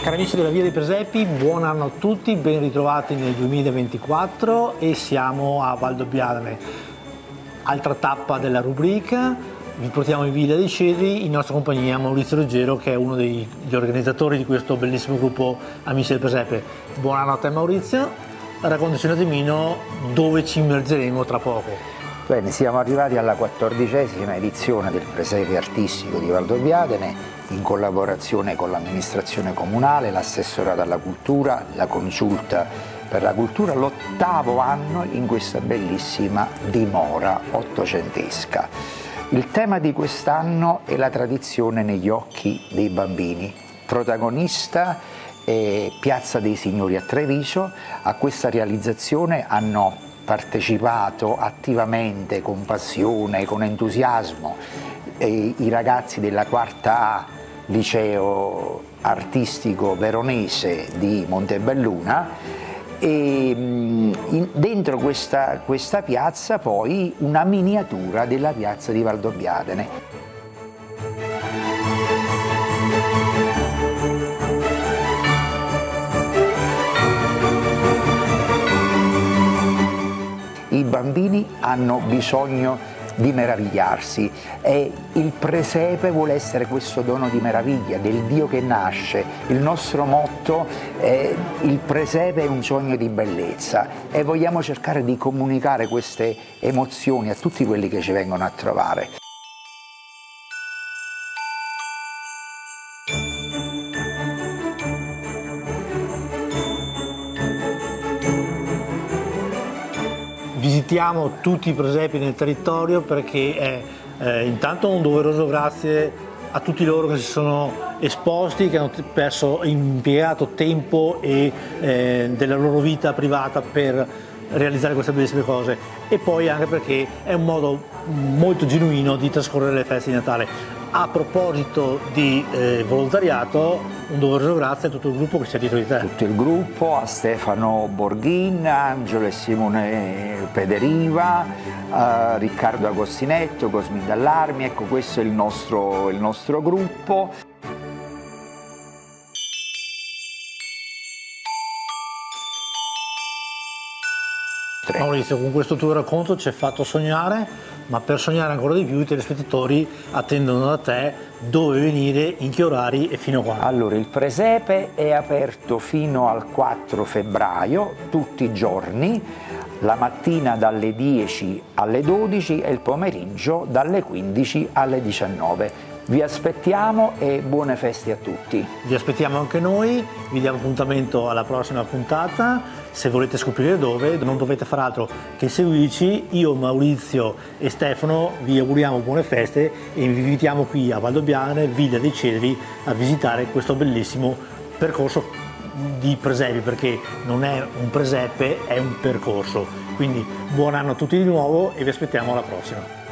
Cari amici della Via dei Presepi, buon anno a tutti, ben ritrovati nel 2024 e siamo a Valdobbiadene, altra tappa della rubrica. Vi portiamo in Villa dei Cedri in nostra compagnia Maurizio Ruggero, che è uno degli organizzatori di questo bellissimo gruppo Amici del Presepe. Buon anno a te Maurizio, raccontaci un attimino dove ci immergeremo tra poco. Bene, siamo arrivati alla 14ª edizione del Presepe Artistico di Valdobbiadene in collaborazione con l'amministrazione comunale, l'assessorato alla cultura, la consulta per la cultura, l'8º anno in questa bellissima dimora ottocentesca. Il tema di quest'anno è la tradizione negli occhi dei bambini. Protagonista è Piazza dei Signori a Treviso. A questa realizzazione hanno partecipato attivamente, con passione, con entusiasmo, i ragazzi della 4A Liceo Artistico Veronese di Montebelluna e dentro questa piazza poi una miniatura della piazza di Valdobbiadene. I bambini hanno bisogno di meravigliarsi e il presepe vuole essere questo dono di meraviglia del Dio che nasce. Il nostro motto è: il presepe è un sogno di bellezza, e vogliamo cercare di comunicare queste emozioni a tutti quelli che ci vengono a trovare. Visitiamo tutti i presepi nel territorio perché è intanto un doveroso grazie a tutti loro che si sono esposti, che hanno impiegato tempo e della loro vita privata per realizzare queste bellissime cose, e poi anche perché è un modo molto genuino di trascorrere le feste di Natale. A proposito di volontariato, un doveroso grazie a tutto il gruppo che c'è dietro di te. Tutto il gruppo, a Stefano Borghin, Angelo e Simone Pederiva, Riccardo Agostinetto, Cosmin Dallarmi. Ecco, questo è il nostro gruppo. Maurizio, con questo tuo racconto ci hai fatto sognare, ma per sognare ancora di più i telespettatori attendono da te dove venire, in che orari e fino a quando. Allora, il presepe è aperto fino al 4 febbraio, tutti i giorni, la mattina dalle 10 alle 12 e il pomeriggio dalle 15 alle 19. Vi aspettiamo e buone feste a tutti. Vi aspettiamo anche noi, vi diamo appuntamento alla prossima puntata. Se volete scoprire dove, non dovete fare altro che seguirci. Io, Maurizio e Stefano vi auguriamo buone feste e vi invitiamo qui a Valdobbiadene, Villa dei Cedri, a visitare questo bellissimo percorso di presepi, perché non è un presepe, è un percorso. Quindi buon anno a tutti di nuovo e vi aspettiamo alla prossima.